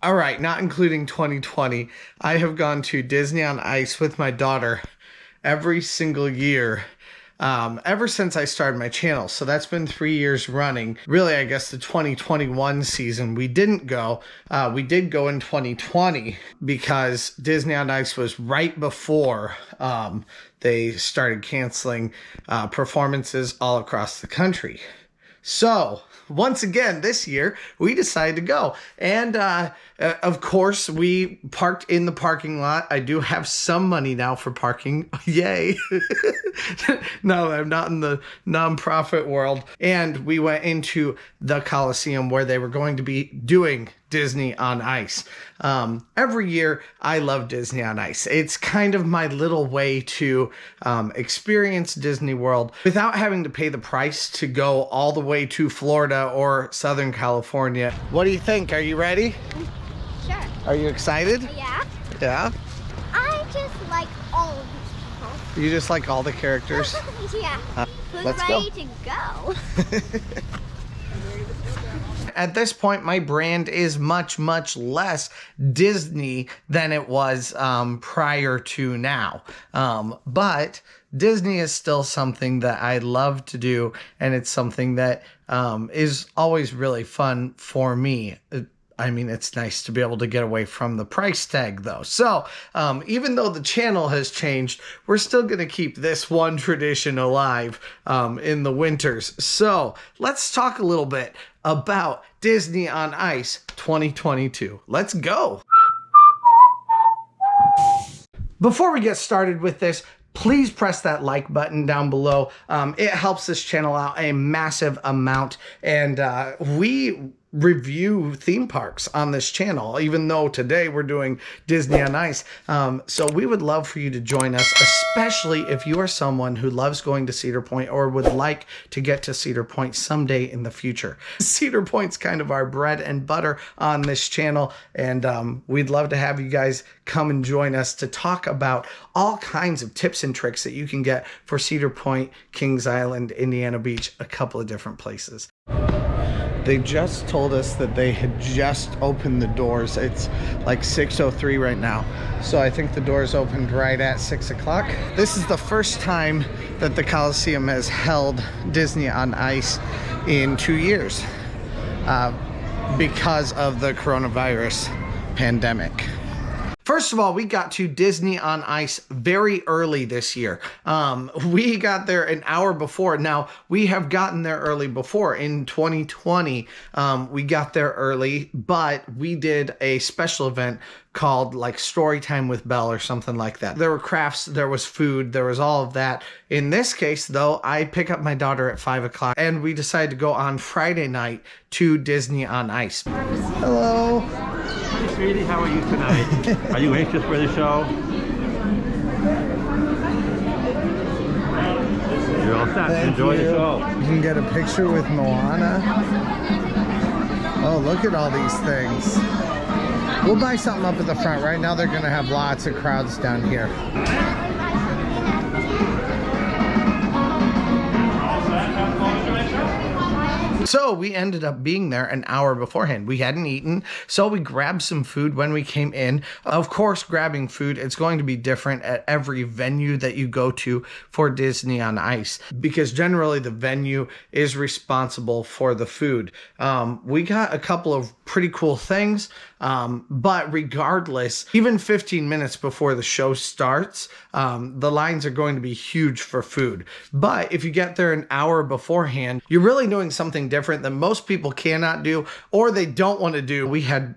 All right, not including 2020, I have gone to Disney on Ice with my daughter every single year ever since I started my channel. So that's been 3 years running. Really, I guess the 2021 season we didn't go. We did go in 2020 because Disney on Ice was right before they started canceling performances all across the country. So once again, this year, we decided to go. And of course, we parked in the parking lot. I do have some money now for parking. Yay. No, I'm not in the nonprofit world. And we went into the Coliseum where they were going to be doing Disney on Ice. Every year, I love Disney on Ice. It's kind of my little way to experience Disney World without having to pay the price to go all the way to Florida or Southern California. What do you think? Are you ready? Sure. Are you excited? Yeah. Yeah? I just like all of these people. You just like all the characters? Yeah. Who's let's ready to go? At this point, my brand is much, much less Disney than it was prior to now. But Disney is still something that I love to do, and it's something that is always really fun for me. I mean, it's nice to be able to get away from the price tag, though. So even though the channel has changed, we're still going to keep this one tradition alive in the winters. So let's talk a little bit about Disney on Ice 2022. Let's go. Before we get started with this, please press that like button down below. It helps this channel out a massive amount, and we review theme parks on this channel, even though today we're doing Disney on Ice. So we would love for you to join us, especially if you are someone who loves going to Cedar Point or would like to get to Cedar Point someday in the future. Cedar Point's kind of our bread and butter on this channel, and we'd love to have you guys come and join us to talk about all kinds of tips and tricks that you can get for Cedar Point, Kings Island, Indiana Beach, a couple of different places. They just told us that they had just opened the doors. It's like 6:03 right now. So I think the doors opened right at 6 o'clock. This is the first time that the Coliseum has held Disney on Ice in 2 years because of the coronavirus pandemic. First of all, we got to Disney on Ice very early this year. We got there an hour before. Now, we have gotten there early before. In 2020, we got there early, but we did a special event called like Story Time with Belle or something like that. There were crafts, there was food, there was all of that. In this case, though, I pick up my daughter at 5 o'clock, and we decided to go on Friday night to Disney on Ice. Hello. Hi, sweetie. How are you tonight? Are you anxious for the show? You're all set. Thank Enjoy you. the show. You can get a picture with Moana. Oh, look at all these things. We'll buy something up at the front. Right now they're going to have lots of crowds down here. So we ended up being there an hour beforehand. We hadn't eaten, so we grabbed some food when we came in. Of course, grabbing food, it's going to be different at every venue that you go to for Disney on Ice, because generally the venue is responsible for the food. We got a couple of pretty cool things, but regardless, even 15 minutes before the show starts, the lines are going to be huge for food. But if you get there an hour beforehand, you're really doing something different that most people cannot do or they don't want to do. We had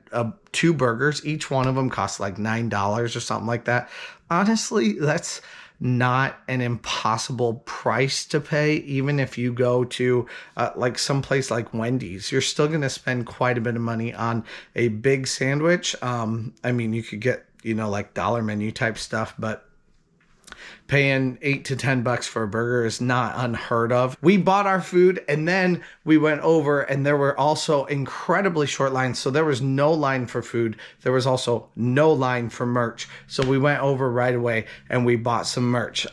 2 burgers. Each one of them cost like $9 or something like that. Honestly, that's not an impossible price to pay. Even if you go to like someplace like Wendy's, you're still going to spend quite a bit of money on a big sandwich. I mean, you could get, you know, like dollar menu type stuff, but paying $8 to $10 for a burger is not unheard of. We bought our food and then we went over, and there were also incredibly short lines. So there was no line for food. There was also no line for merch. So we went over right away and we bought some merch.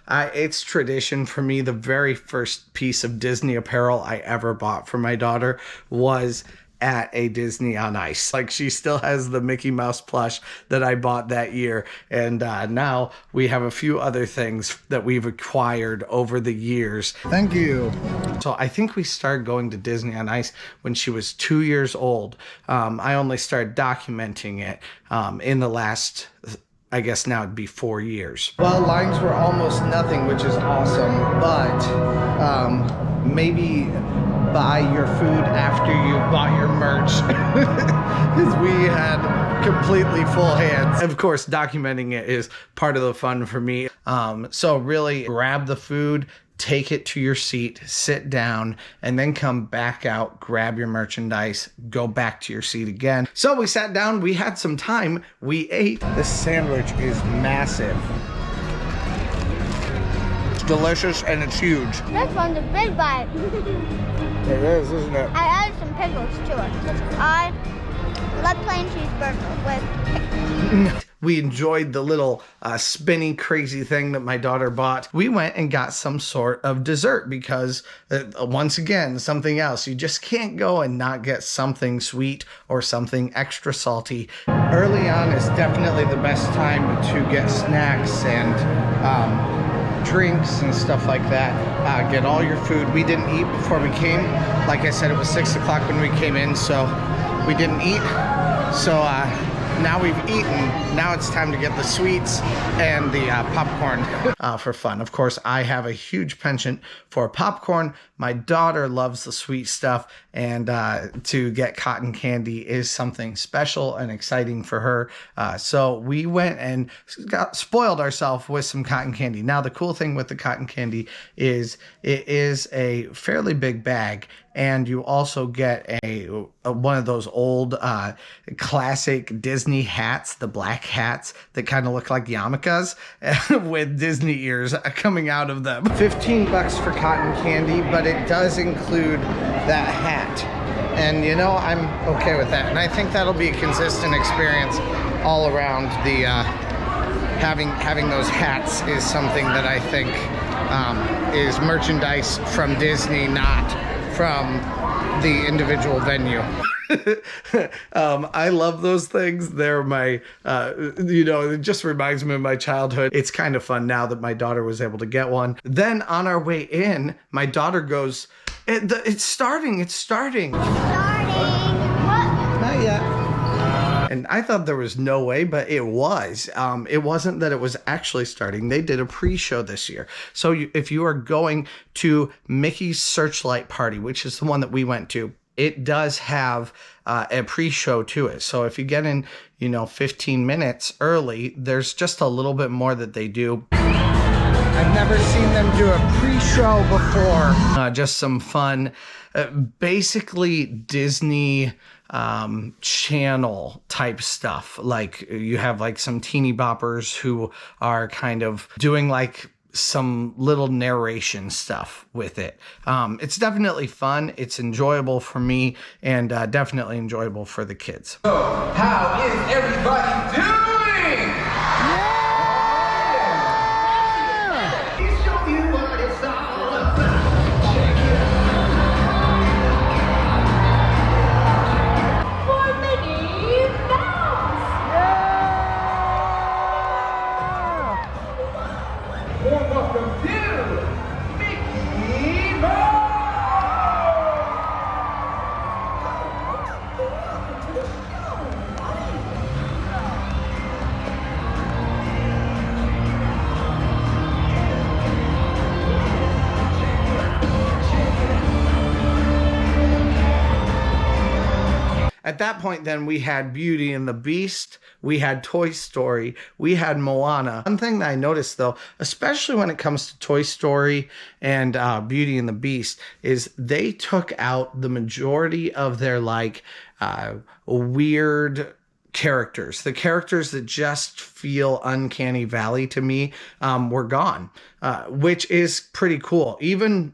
It's tradition for me. The very first piece of Disney apparel I ever bought for my daughter was at a Disney on Ice. Like, she still has the Mickey Mouse plush that I bought that year. And now we have a few other things that we've acquired over the years. Thank you. So I think we started going to Disney on Ice when she was 2 years old. I only started documenting it in the last, I guess now it'd be 4 years. Well, lines were almost nothing, which is awesome, but maybe buy your food after you bought your merch, because we had completely full hands. Of course, documenting it is part of the fun for me. So really grab the food, take it to your seat, sit down, and then come back out, grab your merchandise, go back to your seat again. So we sat down, we had some time, we ate. This sandwich is massive. It's delicious and it's huge. This one's a big bite. It is, isn't it? I added some pickles to it. I love plain cheeseburger with pickles. We enjoyed the little spinny crazy thing that my daughter bought. We went and got some sort of dessert because once again, something else. You just can't go and not get something sweet or something extra salty. Early on is definitely the best time to get snacks and drinks and stuff like that. Get all your food. We didn't eat before we came. Like I said, it was 6 o'clock when we came in, so we didn't eat. So now we've eaten. Now it's time to get the sweets and the popcorn for fun. Of course, I have a huge penchant for popcorn. My daughter loves the sweet stuff, and to get cotton candy is something special and exciting for her. So we went and spoiled ourselves with some cotton candy. Now, the cool thing with the cotton candy is it is a fairly big bag, and you also get one of those old classic Disney hats, the black hats that kind of look like yarmulkes with Disney ears coming out of them. $15 for cotton candy, but it does include that hat. And you know, I'm okay with that. And I think that'll be a consistent experience all around. The having those hats is something that I think is merchandise from Disney, not from the individual venue. I love those things. They're my, it just reminds me of my childhood. It's kind of fun now that my daughter was able to get one. Then on our way in, my daughter goes, it's starting. Starting. What? Not yet. And I thought there was no way, but it was. It wasn't that it was actually starting. They did a pre-show this year. So if you are going to Mickey's Searchlight Party, which is the one that we went to, it does have a pre-show to it. So if you get in, 15 minutes early, there's just a little bit more that they do. I've never seen them do a pre-show before. Just some fun, basically Disney channel type stuff. Like you have like some teeny boppers who are kind of doing like some little narration stuff with it. It's definitely fun. It's enjoyable for me, and definitely enjoyable for the kids. So, how is everybody doing? Yeah! Let me show you what it's all about. Check it out. For Mickey Mouse! Warm welcome to Mickey Mouse! At that point, then, we had Beauty and the Beast, we had Toy Story, we had Moana. One thing that I noticed, though, especially when it comes to Toy Story and Beauty and the Beast, is they took out the majority of their, weird characters. The characters that just feel uncanny valley to me were gone, which is pretty cool. Even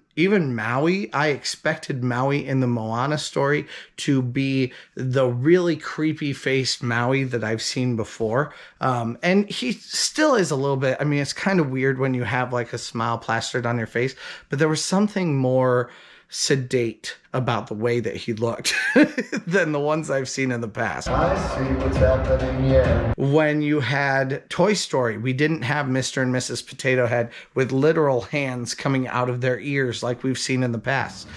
Maui, I expected Maui in the Moana story to be the really creepy faced Maui that I've seen before. And he still is a little bit, it's kind of weird when you have like a smile plastered on your face, but there was something more sedate about the way that he looked than the ones I've seen in the past. I see what's happening, yeah. When you had Toy Story, we didn't have Mr. and Mrs. Potato Head with literal hands coming out of their ears like we've seen in the past.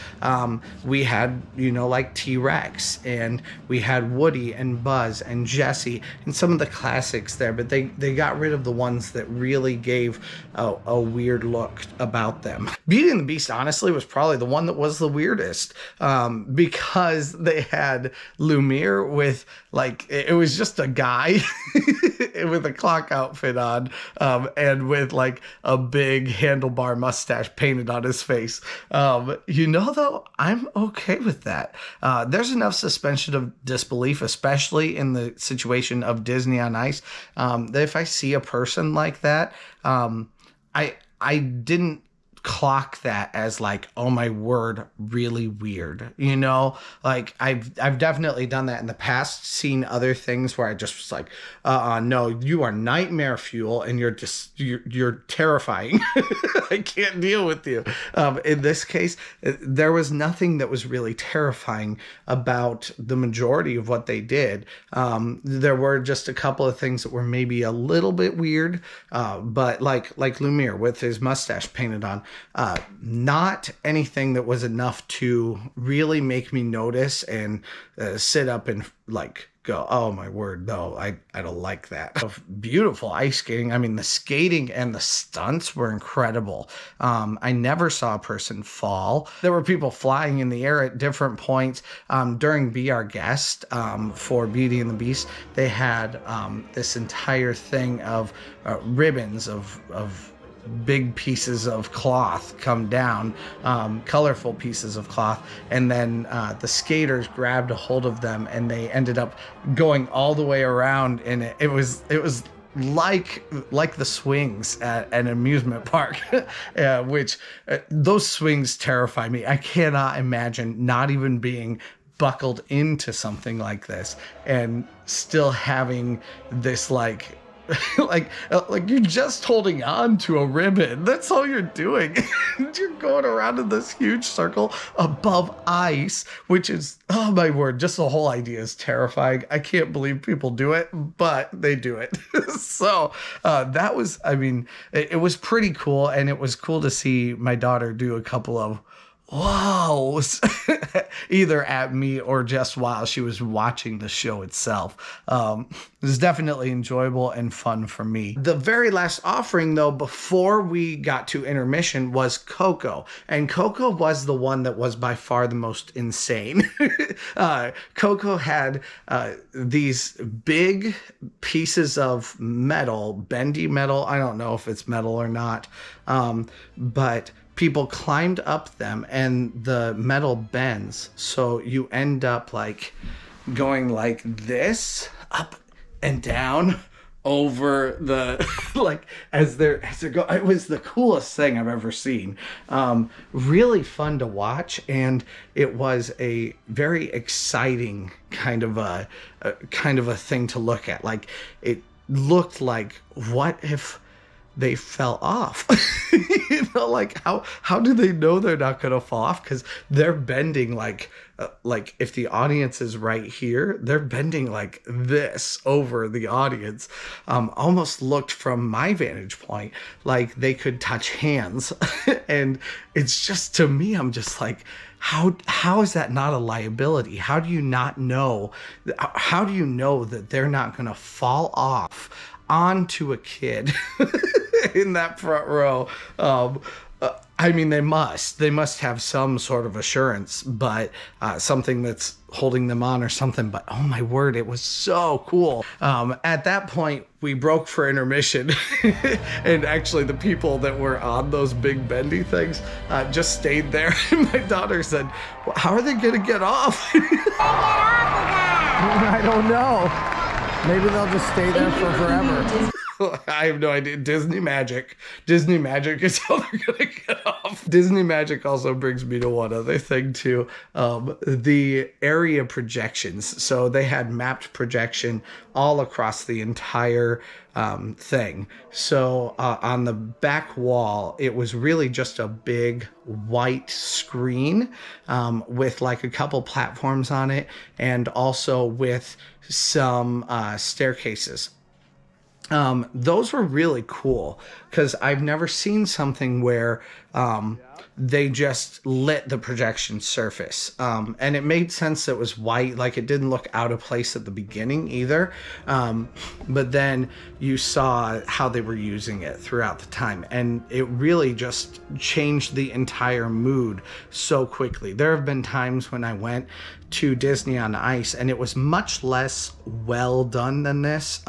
We had, like T-Rex, and we had Woody and Buzz and Jessie and some of the classics there, but they got rid of the ones that really gave a weird look about them. Beauty and the Beast, honestly, was probably the one that was the weirdest, because they had Lumiere with, like, it was just a guy with a clock outfit on, and with like a big handlebar mustache painted on his face. Though, I'm okay with that. There's enough suspension of disbelief, especially in the situation of Disney on Ice, that if I see a person like that, I didn't clock that as like, oh my word, really weird. Like I've definitely done that in the past, seen other things where I just was like, no, you are nightmare fuel and you're terrifying. I can't deal with you. In this case, there was nothing that was really terrifying about the majority of what they did. There were just a couple of things that were maybe a little bit weird, but like Lumiere with his mustache painted on, not anything that was enough to really make me notice and sit up and like go, oh my word, no, I don't like that. Beautiful ice skating. I mean, the skating and the stunts were incredible. I never saw a person fall. There were people flying in the air at different points. During Be Our Guest, for Beauty and the Beast, they had this entire thing of ribbons of big pieces of cloth come down, colorful pieces of cloth, and then the skaters grabbed a hold of them and they ended up going all the way around, and it was like the swings at an amusement park, which those swings terrify me. I cannot imagine not even being buckled into something like this and still having this like you're just holding on to a ribbon. That's all you're doing. You're going around in this huge circle above ice, which is, oh my word, just the whole idea is terrifying. I can't believe people do it, but they do it. So that was, it was pretty cool, and it was cool to see my daughter do a couple of wow, either at me or just while she was watching the show itself. It was definitely enjoyable and fun for me. The very last offering, though, before we got to intermission, was Coco. And Coco was the one that was by far the most insane. Coco had these big pieces of metal, bendy metal. I don't know if it's metal or not, but people climbed up them and the metal bends. So you end up like going like this, up and down over the, like as they're go. It was the coolest thing I've ever seen. Really fun to watch. And it was a very exciting kind of a thing to look at. Like it looked like, what if they fell off? Like how do they know they're not gonna fall off? Because they're bending like if the audience is right here, they're bending like this over the audience. Almost looked from my vantage point like they could touch hands. And it's just, to me, I'm just like, how is that not a liability? How do you not know? How do you know that they're not gonna fall off onto a kid in that front row? They must have some sort of assurance, but something that's holding them on or something. But oh my word, it was so cool. At that point, we broke for intermission, and actually the people that were on those big bendy things just stayed there. My daughter said, well, how are they gonna get off? I don't know. Maybe they'll just stay there for forever. I have no idea. Disney magic is how they're gonna get off. Disney Magic also brings me to one other thing too. The area projections. So they had mapped projection all across the entire thing. So on the back wall, it was really just a big white screen with like a couple platforms on it, and also with some staircases. Those were really cool because I've never seen something where they just lit the projection surface. And it made sense that it was white, like it didn't look out of place at the beginning either. But then you saw how they were using it throughout the time, and it really just changed the entire mood so quickly. There have been times when I went to Disney on Ice and it was much less well done than this.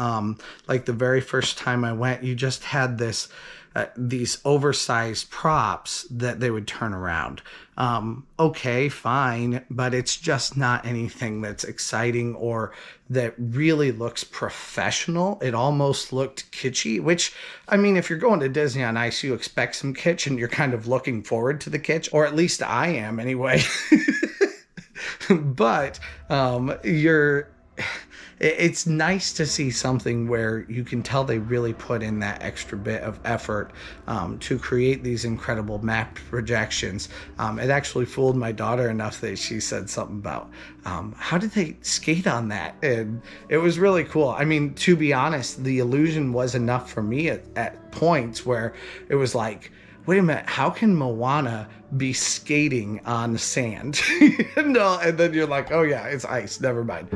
Like the very first time I went, you just had these oversized props that they would turn around. Okay, fine, but it's just not anything that's exciting or that really looks professional. It almost looked kitschy, which, I mean, if you're going to Disney on Ice, you expect some kitsch and you're kind of looking forward to the kitsch, or at least I am anyway. But it's nice to see something where you can tell they really put in that extra bit of effort to create these incredible mapped projections. It actually fooled my daughter enough that she said something about how did they skate on that? And it was really cool. I mean, to be honest, the illusion was enough for me at points where it was like, wait a minute, how can Moana be skating on sand? No, and then you're like, oh yeah, it's ice, never mind.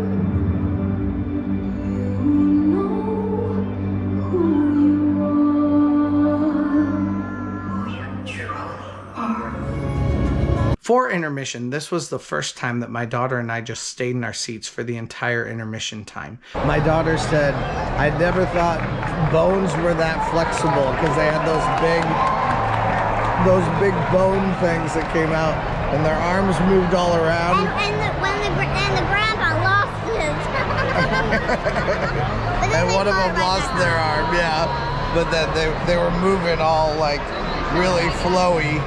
For intermission, this was the first time that my daughter and I just stayed in our seats for the entire intermission time. My daughter said, I never thought bones were that flexible because they had those big bone things that came out and their arms moved all around. And the grandpa lost his. And one of them lost their arm, yeah. But then they were moving all like really flowy.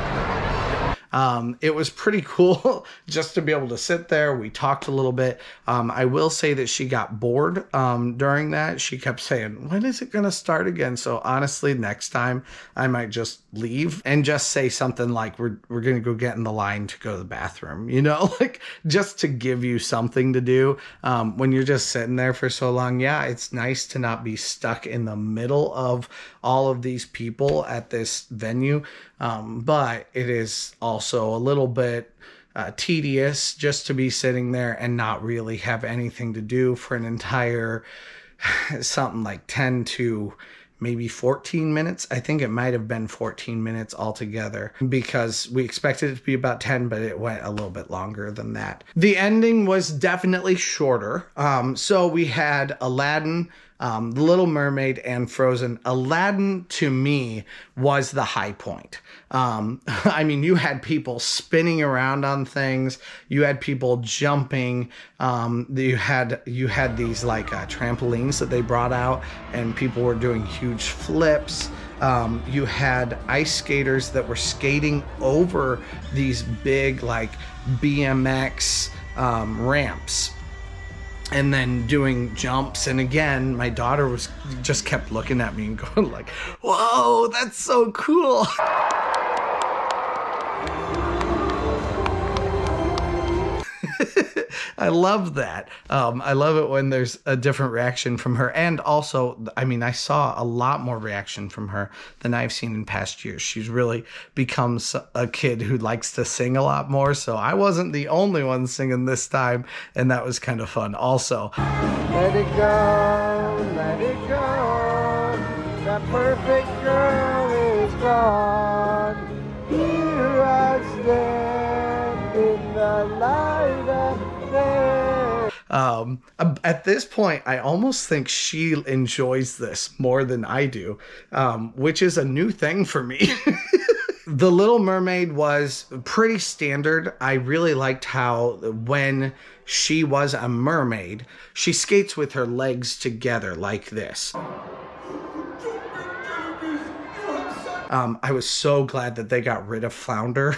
It was pretty cool just to be able to sit there. We talked a little bit. I will say that she got bored during that. She kept saying, when is it going to start again? So honestly, next time I might just leave and just say something like, we're going to go get in the line to go to the bathroom, you know, like just to give you something to do. When you're just sitting there for so long, yeah, it's nice to not be stuck in the middle of all of these people at this venue. But it is also a little bit tedious just to be sitting there and not really have anything to do for an entire something like 10 to maybe 14 minutes. I think it might have been 14 minutes altogether because we expected it to be about 10, but it went a little bit longer than that. The ending was definitely shorter. So we had Aladdin, The Little Mermaid, and Frozen. Aladdin, to me, was the high point. I mean, you had people spinning around on things. You had people jumping. You had these like trampolines that they brought out, and people were doing huge flips. You had ice skaters that were skating over these big like BMX ramps, and then doing jumps. And again, my daughter just kept looking at me and going like, whoa, that's so cool. I love that. I love it when there's a different reaction from her. And also, I mean, I saw a lot more reaction from her than I've seen in past years. She's really become a kid who likes to sing a lot more. So I wasn't the only one singing this time. And that was kind of fun also. Let it go, let it go. That perfect girl is gone. Here I stand in the light of day. At this point, I almost think she enjoys this more than I do, which is a new thing for me. The Little Mermaid was pretty standard. I really liked how when she was a mermaid, she skates with her legs together like this. I was so glad that they got rid of Flounder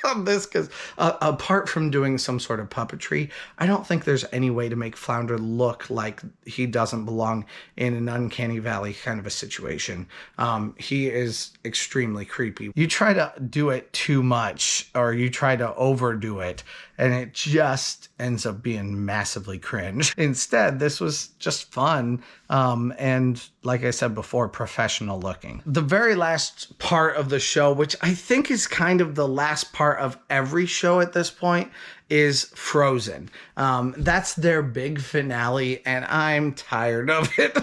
on this, because apart from doing some sort of puppetry, I don't think there's any way to make Flounder look like he doesn't belong in an Uncanny Valley kind of a situation. He is extremely creepy. You try to do it too much, or you try to overdo it, and it just ends up being massively cringe. Instead, this was just fun, and like I said before, professional looking. The very last part of the show, which I think is kind of the last part of every show at this point, is Frozen. That's their big finale, and I'm tired of it.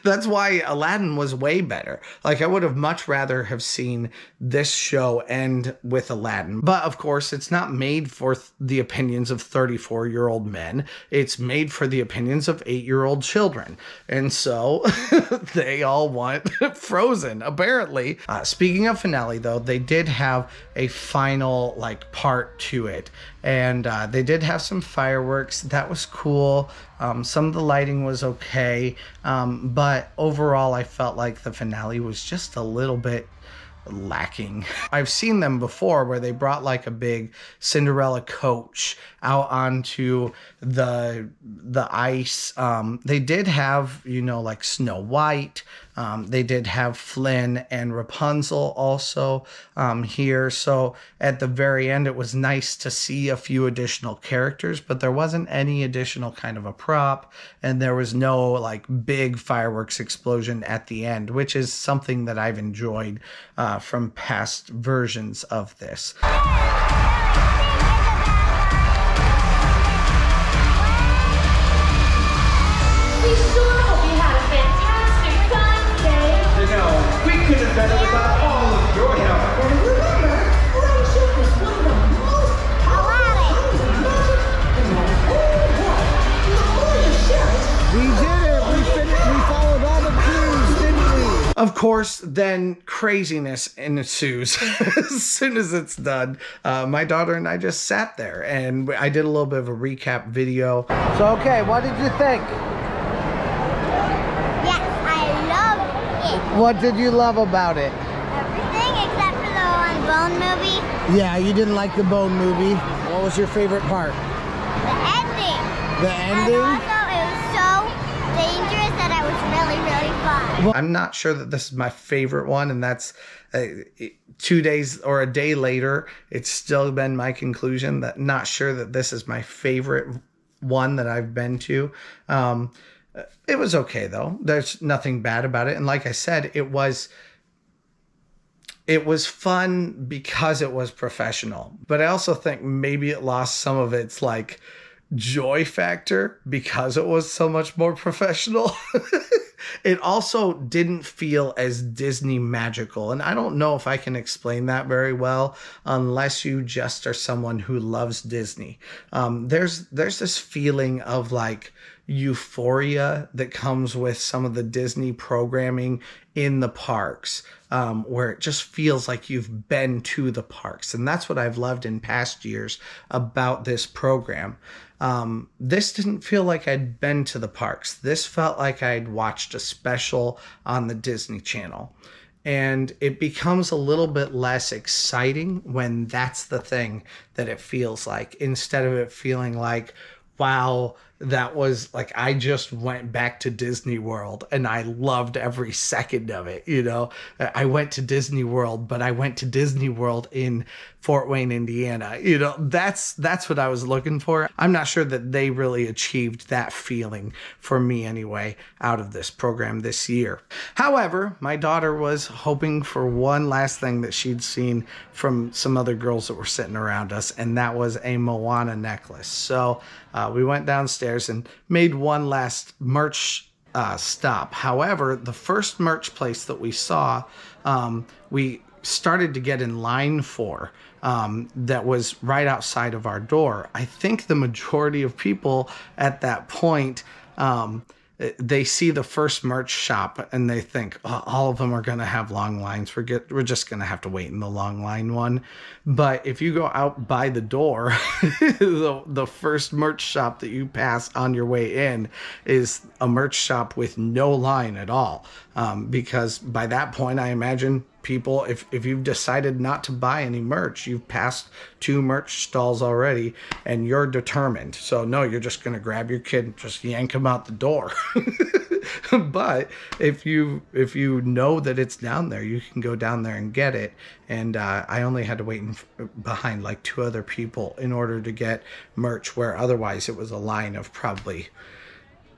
That's why Aladdin was way better. Like, I would have much rather have seen this show end with Aladdin. But of course, it's not made for the opinions of 34-year-old men. It's made for the opinions of 8-year-old children. And so they all want Frozen, apparently. Speaking of finale, though, they did have a final, like, part to it. And they did have some fireworks. That was cool. Some of the lighting was okay. But overall, I felt like the finale was just a little bit lacking. I've seen them before where they brought like a big Cinderella coach out onto the ice. They did have, you know, like Snow White. They did have Flynn and Rapunzel also here. So at the very end, it was nice to see a few additional characters, but there wasn't any additional kind of a prop, and there was no like big fireworks explosion at the end, which is something that I've enjoyed from past versions of this. We could have done it without all of your help. And remember, friendship is one of the most powerful We did it! We followed all the clues, didn't we? Of course, then craziness ensues as soon as it's done. My daughter and I just sat there, and I did a little bit of a recap video. So, okay, what did you think? Yes, I love it. What did you love about it? Everything except for the one bone movie. Yeah, you didn't like the Bone movie. What was your favorite part? The ending. The And ending? also, it was so dangerous that it was really, really fun. I'm not sure that this is my favorite one, and that's 2 days or a day later, it's still been my conclusion that not sure that this is my favorite one that I've been to. It was okay though. There's nothing bad about it. And like I said, it was fun because it was professional. But I also think maybe it lost some of its like joy factor because it was so much more professional. It also didn't feel as Disney magical. And I don't know if I can explain that very well unless you just are someone who loves Disney. There's this feeling of like euphoria that comes with some of the Disney programming in the parks, where it just feels like you've been to the parks. And that's what I've loved in past years about this program. This didn't feel like I'd been to the parks. This felt like I'd watched a special on the Disney Channel. And it becomes a little bit less exciting when that's the thing that it feels like, instead of it feeling like, wow, that was like, I just went back to Disney World and I loved every second of it. You know, I went to Disney World, but I went to Disney World in Fort Wayne, Indiana. You know, that's what I was looking for. I'm not sure that they really achieved that feeling for me anyway out of this program this year. However, my daughter was hoping for one last thing that she'd seen from some other girls that were sitting around us, and that was a Moana necklace. So we went downstairs and made one last merch stop. However, the first merch place that we saw, we started to get in line for, that was right outside of our door. I think the majority of people at that point they see the first merch shop and they think, oh, all of them are going to have long lines. We're just going to have to wait in the long line one. But if you go out by the door, the first merch shop that you pass on your way in is a merch shop with no line at all. Because by that point, I imagine people, if you've decided not to buy any merch, you've passed 2 merch stalls already and you're determined. So no, you're just going to grab your kid and just yank him out the door. But if you know that it's down there, you can go down there and get it. And I only had to wait behind like 2 other people in order to get merch, where otherwise it was a line of probably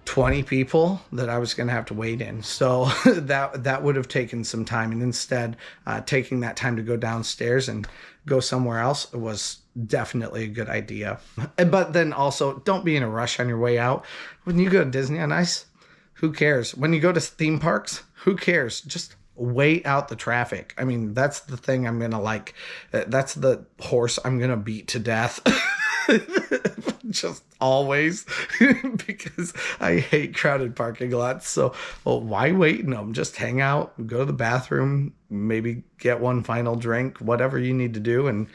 20 people that I was going to have to wait in. So that would have taken some time. And instead, taking that time to go downstairs and go somewhere else was definitely a good idea. But then also, don't be in a rush on your way out. When you go to Disney on Ice, who cares? When you go to theme parks, who cares? Just wait out the traffic. I mean, that's the thing I'm going to like. That's the horse I'm going to beat to death. Just always. Because I hate crowded parking lots. So, well, why wait in them? Just hang out, go to the bathroom, maybe get one final drink, whatever you need to do, and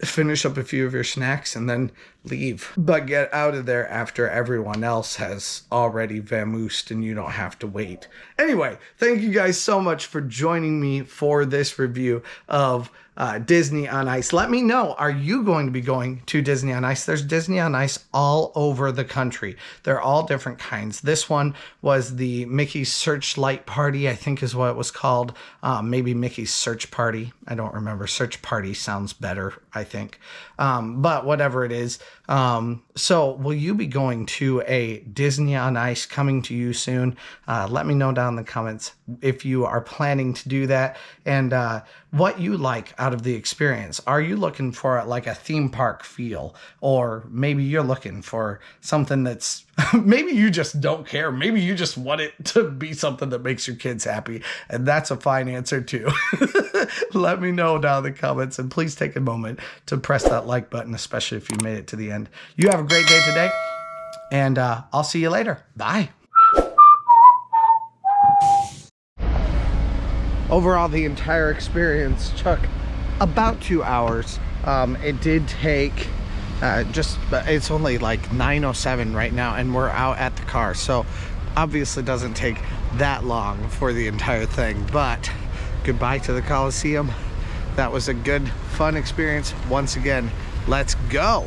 finish up a few of your snacks and then leave. But get out of there after everyone else has already vamoosed and you don't have to wait. Anyway, thank you guys so much for joining me for this review of Disney on Ice. Let me know, are you going to be going to Disney on Ice? There's Disney on Ice all over the country. They're all different kinds. This one was the Mickey's Searchlight Party, I think is what it was called. Maybe Mickey's Search Party. I don't remember. Search Party sounds better, I think. But whatever it is. So will you be going to a Disney on Ice coming to you soon? Let me know down in the comments if you are planning to do that, and what you like out of the experience. Are you looking for like a theme park feel, or maybe you're looking for something that's maybe you just don't care. Maybe you just want it to be something that makes your kids happy, and that's a fine answer too. Let me know down in the comments, and please take a moment to press that like button, especially if you made it to the end. You have a great day today, and I'll see you later. Bye. Overall, the entire experience took about 2 hours. It did take it's only like 9:07 right now, and we're out at the car, so obviously doesn't take that long for the entire thing. But goodbye to the Coliseum. That was a good, fun experience. Once again, let's go.